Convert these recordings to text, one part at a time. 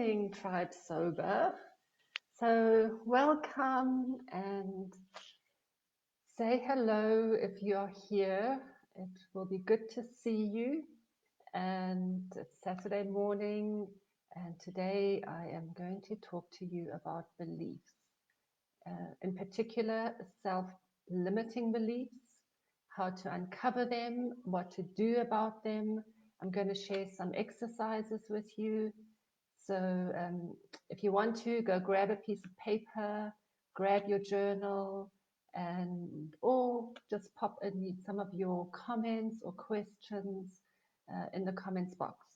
morning, Tribe Sober. So, welcome and say hello if you're here. It will be good to see you. And it's Saturday morning, and today I am going to talk to you about beliefs, in particular, self limiting beliefs, how to uncover them, what to do about them. I'm going to share some exercises with you. So if you want to, go grab a piece of paper, grab your journal, and or just pop in some of your comments or questions in the comments box.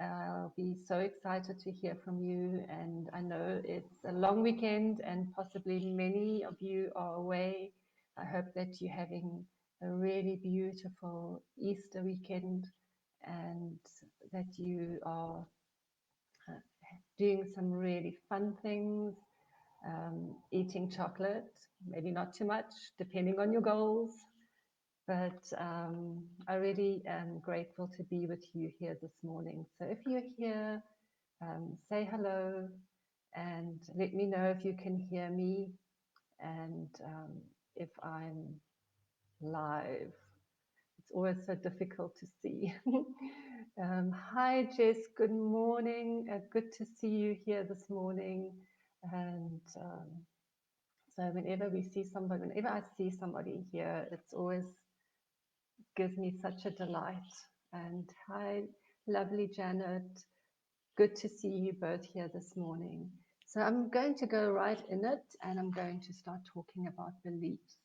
I'll be so excited to hear from you, and I know it's a long weekend and possibly many of you are away. I hope that you're having a really beautiful Easter weekend and that you are uh, doing some really fun things, eating chocolate, maybe not too much, depending on your goals. But I really am grateful to be with you here this morning. So if you're here, say hello and let me know if you can hear me and if I'm live. It's always so difficult to see. Hi, Jess. Good morning. Good to see you here this morning. And so whenever I see somebody here, it's always gives me such a delight. And hi, lovely Janet. Good to see you both here this morning. So I'm going to go right in it and I'm going to start talking about beliefs.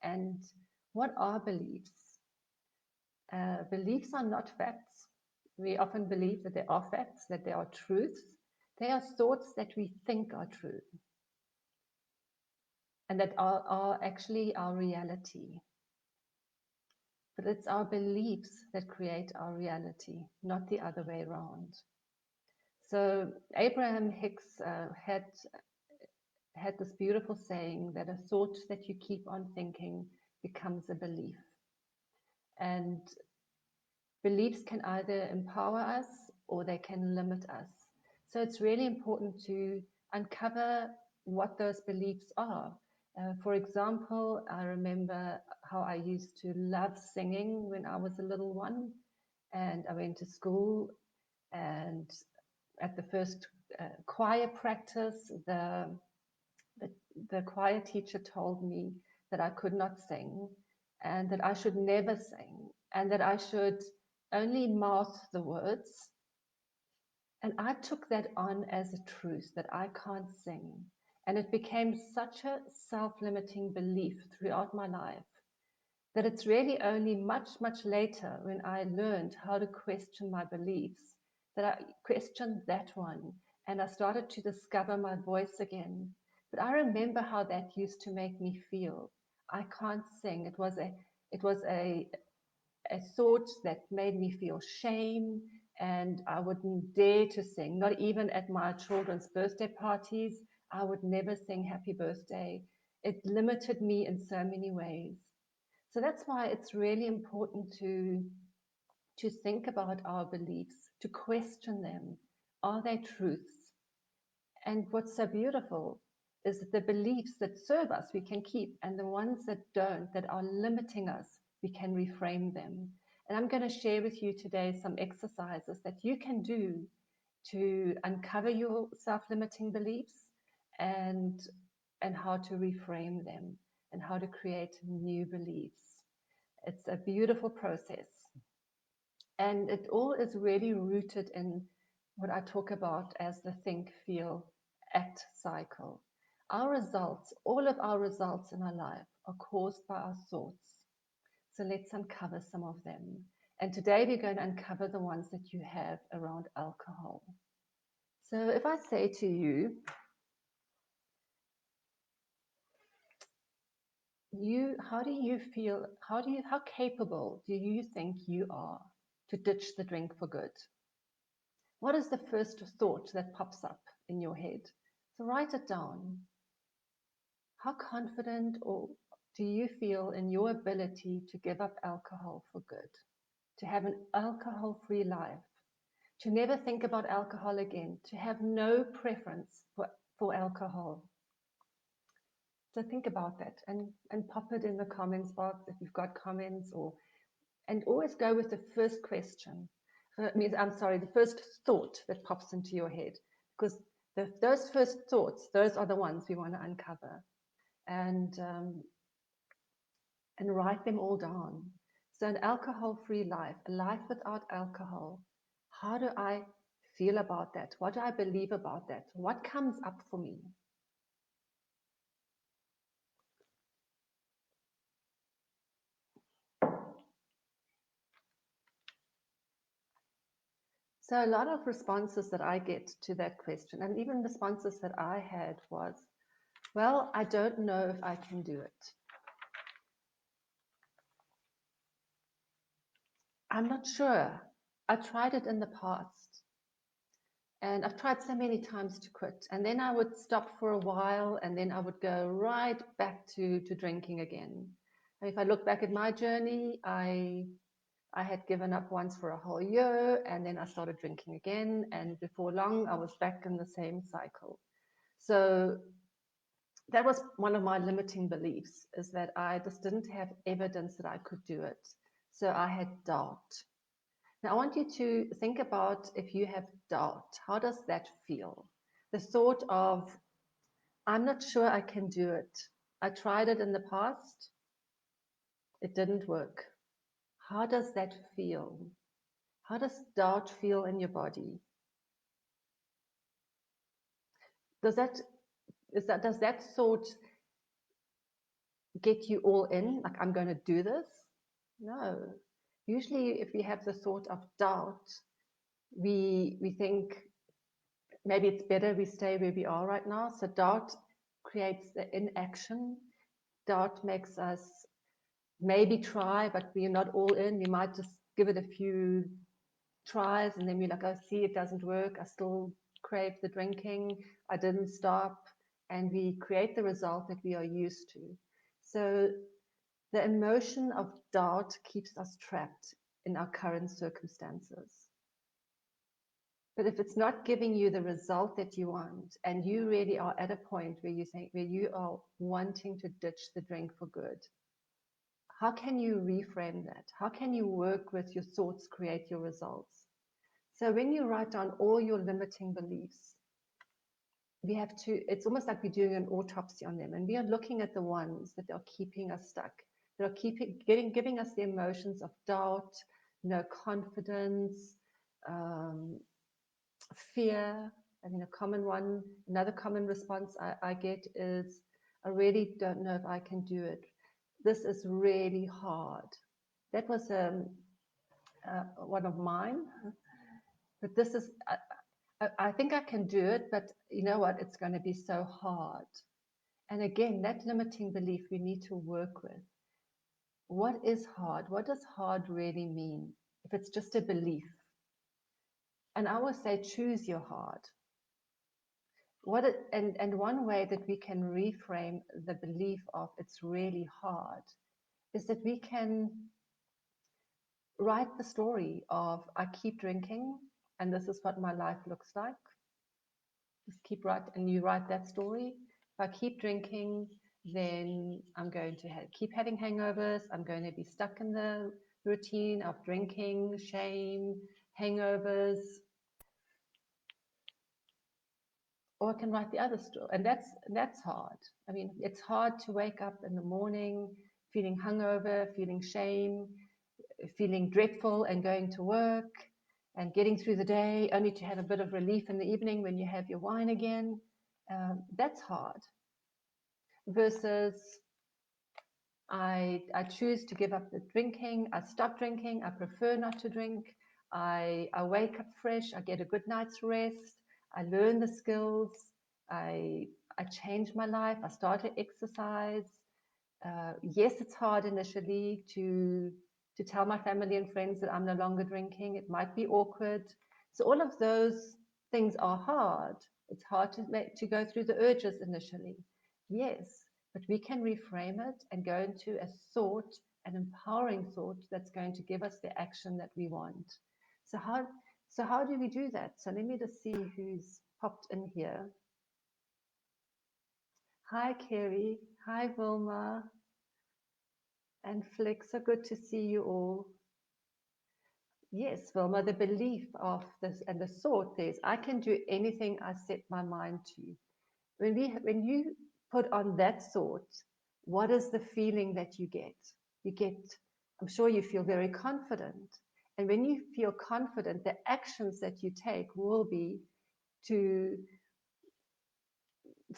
And what are beliefs? Beliefs are not facts. We often believe that they are facts, that they are truths. They are thoughts that we think are true and that are actually our reality. But it's our beliefs that create our reality, not the other way around. So Abraham Hicks had this beautiful saying that a thought that you keep on thinking becomes a belief. And beliefs can either empower us or they can limit us. So it's really important to uncover what those beliefs are. For example, I remember how I used to love singing when I was a little one, and I went to school, and at the first choir practice, the choir teacher told me that I could not sing and that I should never sing and that I should only mouth the words. And I took that on as a truth that I can't sing. And it became such a self-limiting belief throughout my life that it's really only much, much later when I learned how to question my beliefs that I questioned that one and I started to discover my voice again. But I remember how that used to make me feel. I can't sing. It was a thought that made me feel shame, and I wouldn't dare to sing, not even at my children's birthday parties. I would never sing happy birthday. It limited me in so many ways. So that's why it's really important to think about our beliefs, to question them. Are they truths? And what's so beautiful is that the beliefs that serve us, we can keep, and the ones that don't, that are limiting us, we can reframe them. And I'm going to share with you today some exercises that you can do to uncover your self-limiting beliefs and how to reframe them and how to create new beliefs. It's a beautiful process. And it all is really rooted in what I talk about as the think, feel, act cycle. Our results, all of our results in our life are caused by our thoughts. So let's uncover some of them. And today we're going to uncover the ones that you have around alcohol. So if I say to you, how do you feel, how capable do you think you are to ditch the drink for good? What is the first thought that pops up in your head? So write it down. How confident or do you feel in your ability to give up alcohol for good, to have an alcohol-free life? to never think about alcohol again, to have no preference for alcohol. So think about that and pop it in the comments box if you've got comments, and always go with the first question. The first thought that pops into your head, because those first thoughts, those are the ones we want to uncover and write them all down. So an alcohol-free life, a life without alcohol, how do I feel about that? What do I believe about that? What comes up for me? So a lot of responses that I get to that question, and even responses that I had was, well, I don't know if I can do it. I'm not sure. I tried it in the past. And I've tried so many times to quit. And then I would stop for a while, and then I would go right back to drinking again. And if I look back at my journey, I had given up once for a whole year, and then I started drinking again. And before long, I was back in the same cycle. So that was one of my limiting beliefs, is that I just didn't have evidence that I could do it. So I had doubt. Now I want you to think about, if you have doubt, how does that feel? The thought of, I'm not sure I can do it. I tried it in the past. It didn't work. How does that feel? How does doubt feel in your body? Does that thought get you all in, like, I'm going to do this? No. Usually if we have the thought of doubt, we think maybe it's better we stay where we are right now. So doubt creates the inaction. Doubt makes us maybe try, but we're not all in. We might just give it a few tries, and then we're like, oh, see, it doesn't work. I still crave the drinking. I didn't stop. And we create the result that we are used to. So the emotion of doubt keeps us trapped in our current circumstances. But if it's not giving you the result that you want, and you really are at a point where you are wanting to ditch the drink for good, how can you reframe that? How can you work with your thoughts, create your results? So when you write down all your limiting beliefs, it's almost like we're doing an autopsy on them, and we are looking at the ones that are keeping us stuck, that are giving us the emotions of doubt, no confidence, fear. I mean, another common response I get is, I really don't know if I can do it. This is really hard. That was one of mine. But this is, I think I can do it, but you know what? It's going to be so hard. And again, that limiting belief we need to work with. What is hard? What does hard really mean? If it's just a belief. And I always say, choose your hard. And one way that we can reframe the belief of it's really hard is that we can write the story of, I keep drinking and this is what my life looks like. Just and you write that story. If I keep drinking, then I'm going to keep having hangovers. I'm going to be stuck in the routine of drinking, shame, hangovers. Or I can write the other story, and that's hard. I mean, it's hard to wake up in the morning feeling hungover, feeling shame, feeling dreadful, and going to work and getting through the day, only to have a bit of relief in the evening when you have your wine again. That's hard. Versus I choose to give up the drinking. I stop drinking. I prefer not to drink. I wake up fresh. I get a good night's rest. I learn the skills. I change my life. I start to exercise. Yes, it's hard initially to tell my family and friends that I'm no longer drinking. It might be awkward. So all of those things are hard. It's hard to go through the urges initially. Yes, but we can reframe it and go into a thought, an empowering thought that's going to give us the action that we want. So how do we do that? So let me just see who's popped in here. Hi, Kerry. Hi, Wilma and Flick. So good to see you all. Yes, Wilma, the belief of this and the thought is I can do anything I set my mind to. When you put on that thought, what is the feeling that you get? You get, I'm sure you feel very confident. And when you feel confident, the actions that you take will be to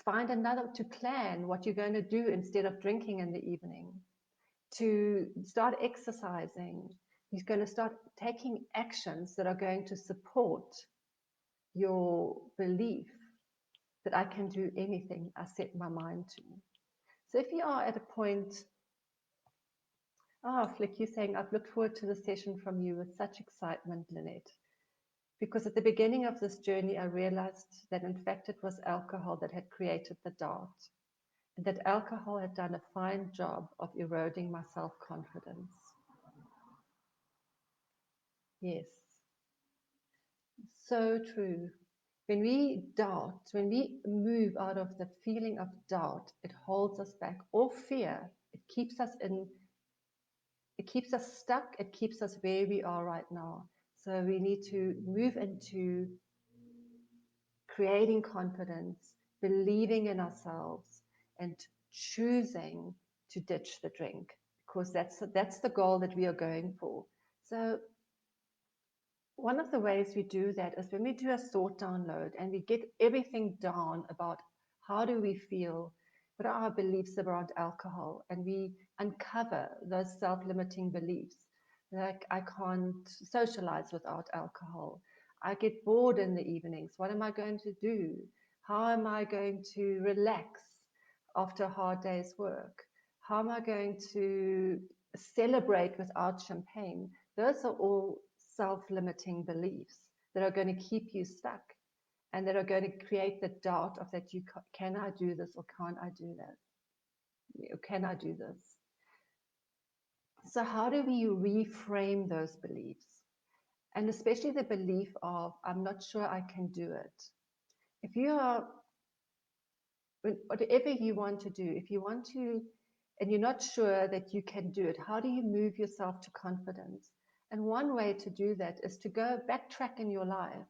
find another, to plan what you're going to do instead of drinking in the evening, to start exercising. You're going to start taking actions that are going to support your belief that I can do anything I set my mind to. So if you are at a point, Flick, you're saying, I've looked forward to the session from you with such excitement, Lynette. Because at the beginning of this journey, I realized that in fact it was alcohol that had created the doubt, and that alcohol had done a fine job of eroding my self-confidence. Yes, so true. When we doubt, when we move out of the feeling of doubt, it holds us back, or fear. It keeps us stuck, it keeps us where we are right now. So we need to move into creating confidence, believing in ourselves, and choosing to ditch the drink, because that's the goal that we are going for. So one of the ways we do that is when we do a thought download and we get everything down about how do we feel, what are our beliefs around alcohol, and we uncover those self-limiting beliefs. Like, I can't socialize without alcohol. I get bored in the evenings. What am I going to do? How am I going to relax after a hard day's work? How am I going to celebrate without champagne? Those are all self-limiting beliefs that are going to keep you stuck and that are going to create the doubt of that can I do this or can't I do that? Or can I do this? So how do we reframe those beliefs? And especially the belief of, I'm not sure I can do it. If you are, whatever you want to do, if you want to, and you're not sure that you can do it, how do you move yourself to confidence? And one way to do that is to go backtrack in your life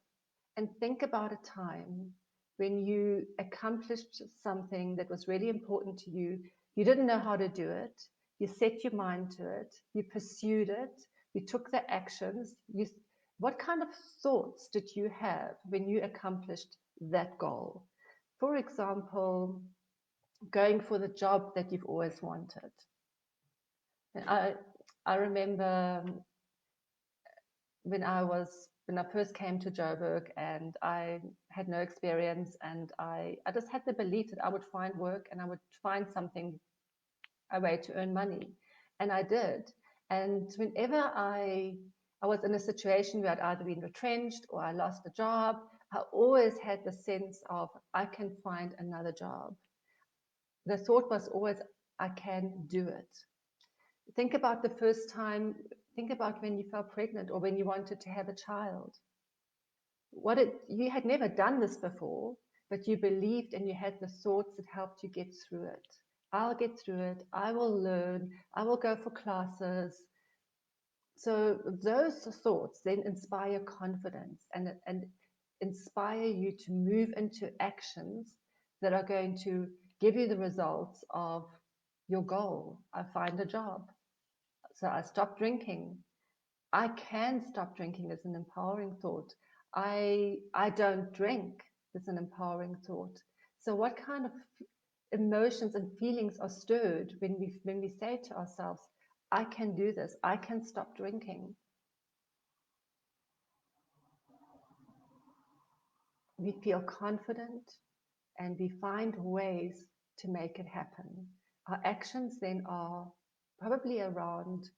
and think about a time when you accomplished something that was really important to you. You didn't know how to do it. You set your mind to it. You pursued it. You took the actions. What kind of thoughts did you have when you accomplished that goal? For example, going for the job that you've always wanted. And I remember when I first came to Joburg and I had no experience, and I just had the belief that I would find work and I would find something, a way to earn money. And I did. And whenever I was in a situation where I'd either been retrenched or I lost a job, I always had the sense of I can find another job. The thought was always, I can do it. Think about the first time, think about when you fell pregnant or when you wanted to have a child. You had never done this before, but you believed and you had the thoughts that helped you get through it. I'll get through it. I will learn. I will go for classes. So those thoughts then inspire confidence and inspire you to move into actions that are going to give you the results of your goal. I find a job. So I stop drinking. I can stop drinking is an empowering thought. I don't drink is an empowering thought. So what kind of emotions and feelings are stirred when we say to ourselves, I can do this, I can stop drinking. We feel confident and we find ways to make it happen. Our actions then are probably around,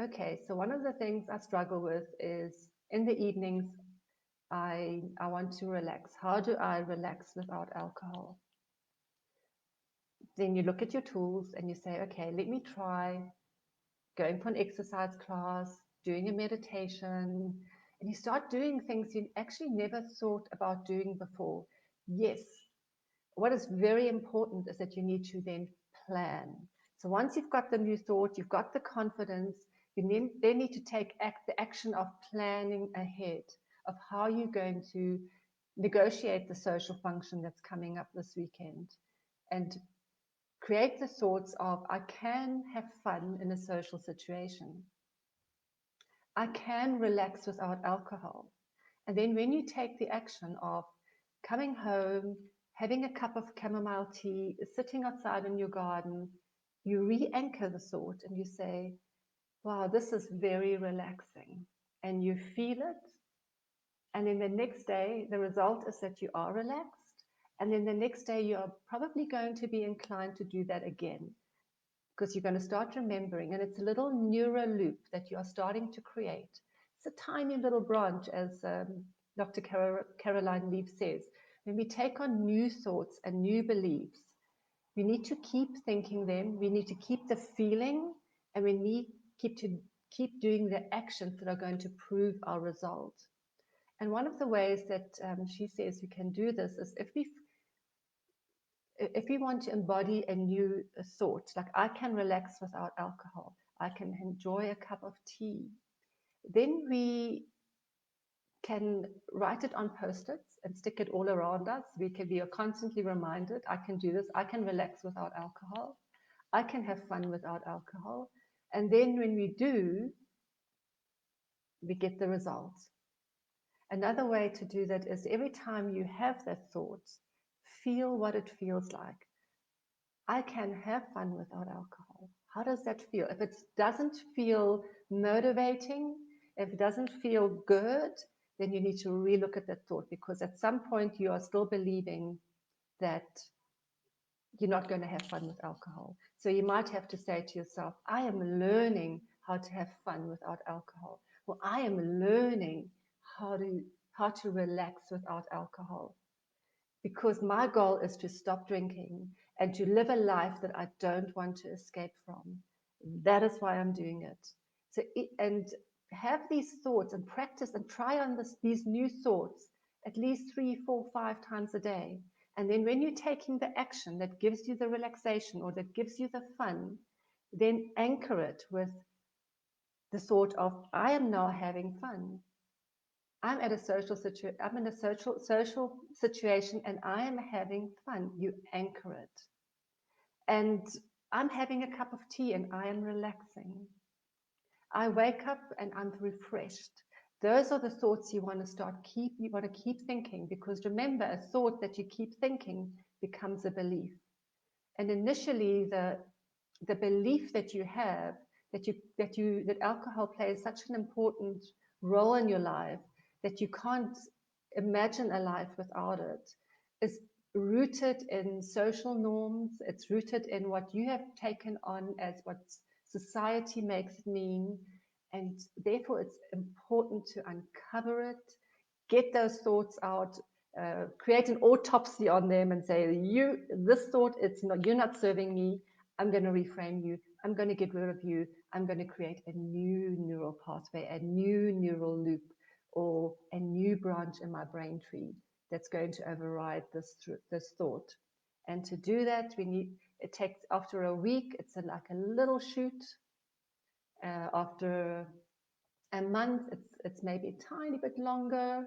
okay, so one of the things I struggle with is in the evenings, I want to relax. How do I relax without alcohol? Then you look at your tools and you say, okay, let me try going for an exercise class, doing a meditation, and you start doing things you actually never thought about doing before. Yes, what is very important is that you need to then plan. So once you've got the new thought, you've got the confidence, you then need to take the action of planning ahead of how you're going to negotiate the social function that's coming up this weekend, and create the thoughts of, I can have fun in a social situation. I can relax without alcohol. And then when you take the action of coming home, having a cup of chamomile tea, sitting outside in your garden, you re-anchor the thought and you say, wow, this is very relaxing. And you feel it. And then the next day, the result is that you are relaxed. And then the next day, you are probably going to be inclined to do that again, because you're going to start remembering. And it's a little neural loop that you are starting to create. It's a tiny little branch, as Dr. Caroline Leaf says. When we take on new thoughts and new beliefs, we need to keep thinking them, we need to keep the feeling, and we need to keep doing the actions that are going to prove our result. And one of the ways that she says we can do this is if we want to embody a new thought, like I can relax without alcohol, I can enjoy a cup of tea, then we can write it on post-its and stick it all around us. We can be constantly reminded, I can do this, I can relax without alcohol, I can have fun without alcohol. And then when we do, we get the results. Another way to do that is every time you have that thought, feel what it feels like. I can have fun without alcohol. How does that feel? If it doesn't feel motivating, if it doesn't feel good, then you need to relook at that thought, because at some point you are still believing that you're not going to have fun with alcohol. So you might have to say to yourself, I am learning how to have fun without alcohol. Or I am learning how to relax without alcohol, because my goal is to stop drinking and to live a life that I don't want to escape from. That is why I'm doing it. So, and have these thoughts and practice and try on these new thoughts at least 3, 4, 5 times a day. And then when you're taking the action that gives you the relaxation or that gives you the fun, then anchor it with the thought of, I am now having fun. I'm in a social situation and I am having fun. You anchor it. And I'm having a cup of tea and I am relaxing. I wake up and I'm refreshed. Those are the thoughts you want to you want to keep thinking, because remember, a thought that you keep thinking becomes a belief. And initially the belief that you have that alcohol plays such an important role in your life, that you can't imagine a life without it, is rooted in social norms. It's rooted in what you have taken on as what society makes it mean, and therefore it's important to uncover it, get those thoughts out, create an autopsy on them and say, this thought, you're not serving me. I'm going to reframe you. I'm going to get rid of you. I'm going to create a new neural pathway, a new neural loop, or a new branch in my brain tree that's going to override this thought. And to do that, it takes, after a week, it's like a little shoot. After a month, it's maybe a tiny bit longer.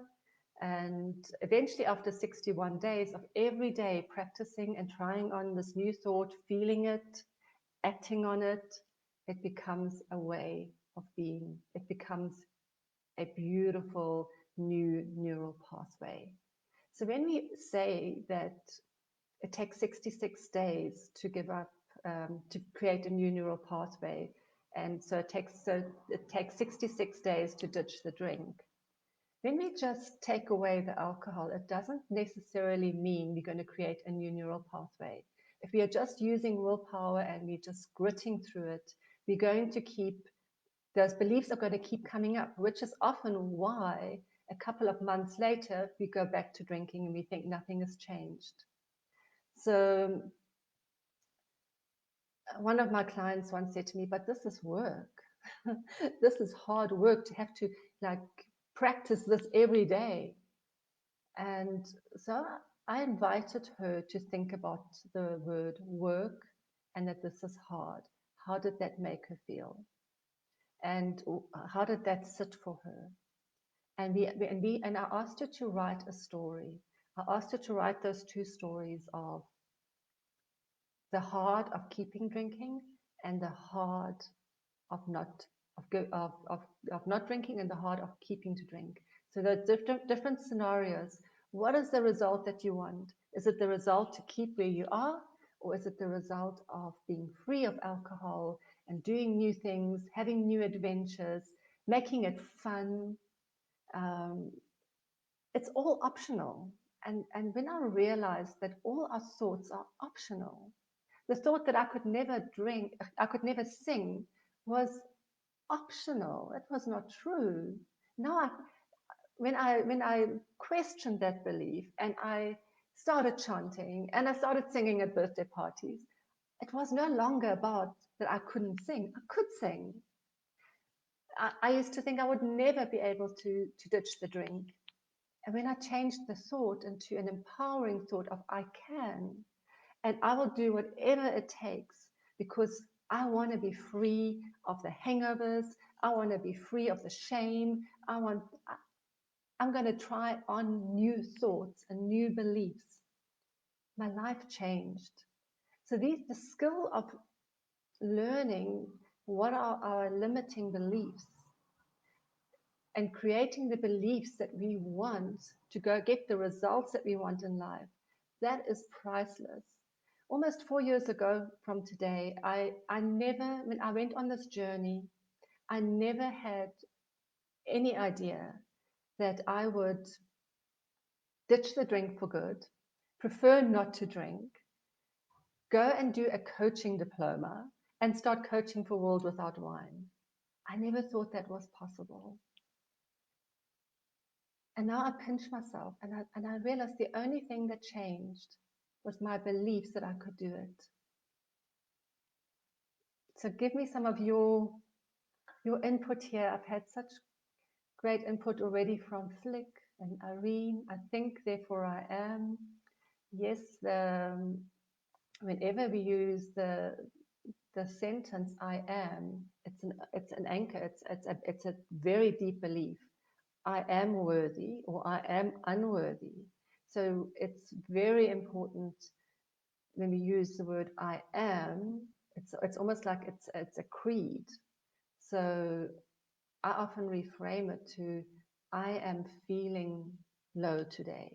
And eventually, after 61 days of every day practicing and trying on this new thought, feeling it, acting on it, it becomes a way of being. It becomes a beautiful new neural pathway. So when we say that it takes 66 days to give up, to create a new neural pathway, and so it takes 66 days to ditch the drink. When we just take away the alcohol, it doesn't necessarily mean we're going to create a new neural pathway. If we are just using willpower and we're just gritting through it, we're going to keep, those beliefs are going to keep coming up, which is often why a couple of months later, we go back to drinking and we think nothing has changed. So one of my clients once said to me, but this is work. This is hard work to have to, like, practice this every day. And so I invited her to think about the word work and that this is hard. How did that make her feel? And how did that sit for her? And I asked her to write a story. I asked her to write those two stories of the hard of keeping drinking and the hard of not of not drinking and the hard of keeping to drink. So there are different scenarios. What is the result that you want? Is it the result to keep where you are, or is it the result of being free of alcohol and doing new things, having new adventures, making it fun? Um, it's all optional. And when I realized that all our thoughts are optional, the thought that I could never drink, I could never sing, was optional. It was not true. Now, when I questioned that belief and I started chanting and I started singing at birthday parties, it was no longer about that I couldn't sing. I could sing. I used to think I would never be able to ditch the drink. And when I changed the thought into an empowering thought of I can, and I will do whatever it takes because I want to be free of the hangovers. I want to be free of the shame. I'm going to try on new thoughts and new beliefs. My life changed. So the skill of learning what are our limiting beliefs and creating the beliefs that we want to go get the results that we want in life, that is priceless. Almost 4 years ago from today, I never, when I went on this journey, I never had any idea that I would ditch the drink for good, prefer not to drink, go and do a coaching diploma, and start coaching for World Without Wine. I never thought that was possible. And now I pinch myself and I realized the only thing that changed was my beliefs that I could do it. So give me some of your input here. I've had such great input already from Flick and Irene. I think, therefore I am. Yes, whenever we use the sentence "I am," it's an anchor. It's a very deep belief. I am worthy or I am unworthy. So it's very important when we use the word I am. It's almost like it's a creed. So I often reframe it to I am feeling low today.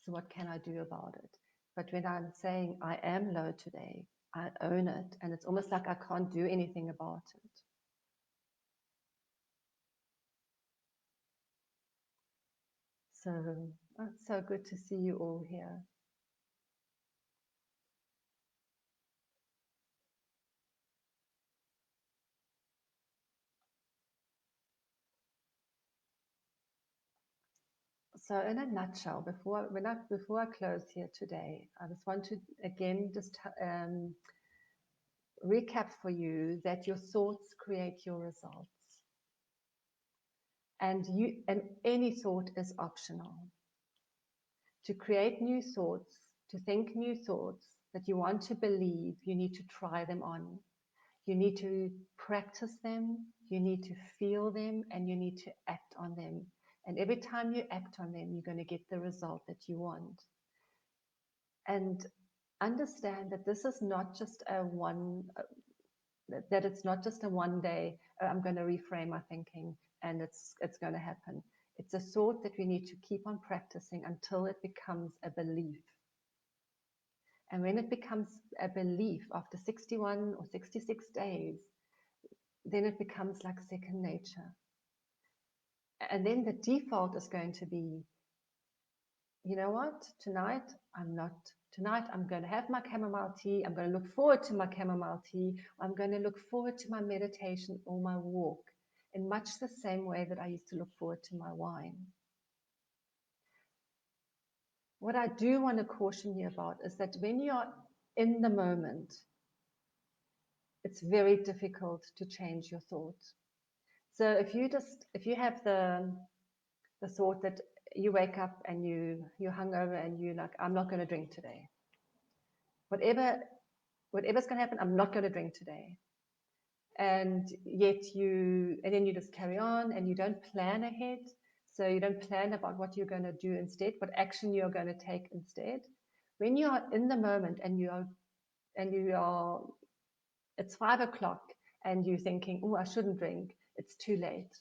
So what can I do about it? But when I'm saying I am low today, I own it, and it's almost like I can't do anything about it. So it's so good to see you all here. So in a nutshell, before I close here today, I just want to again just recap for you that your thoughts create your results, and any thought is optional. To create new thoughts, to think new thoughts that you want to believe, you need to try them on. You need to practice them, you need to feel them, and you need to act on them. And every time you act on them, you're going to get the result that you want. And understand that this is not just that it's not just a one day, I'm going to reframe my thinking and it's going to happen. It's a thought that we need to keep on practicing until it becomes a belief. And when it becomes a belief after 61 or 66 days, then it becomes like second nature. And then the default is going to be, you know what, tonight I'm going to have my chamomile tea. I'm going to look forward to my chamomile tea. I'm going to look forward to my meditation or my walk in much the same way that I used to look forward to my wine. What I do want to caution you about is that when you are in the moment, it's very difficult to change your thoughts. So if you have the thought that you wake up and you're hungover and you're like, I'm not going to drink today. Whatever's going to happen, I'm not going to drink today. And then you just carry on and you don't plan ahead. So you don't plan about what you're going to do instead, what action you're going to take instead. When you are in the moment and it's 5 o'clock and you're thinking, oh, I shouldn't drink, it's too late.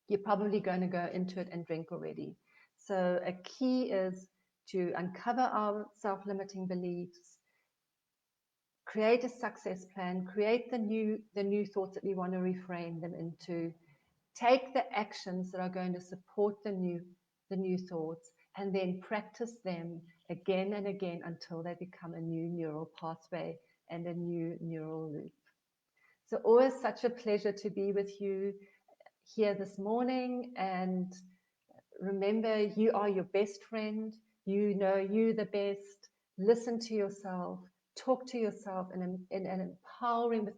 You're probably going to go into it and drink already. So a key is to uncover our self-limiting beliefs, create a success plan, create the new thoughts that we want to reframe them into, take the actions that are going to support the new thoughts, and then practice them again and again until they become a new neural pathway and a new neural loop. So always such a pleasure to be with you here this morning. And remember, you are your best friend. You know you the best. Listen to yourself. Talk to yourself in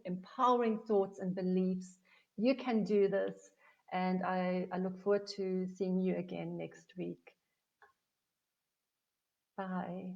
empowering thoughts and beliefs. You can do this. And I look forward to seeing you again next week. Bye.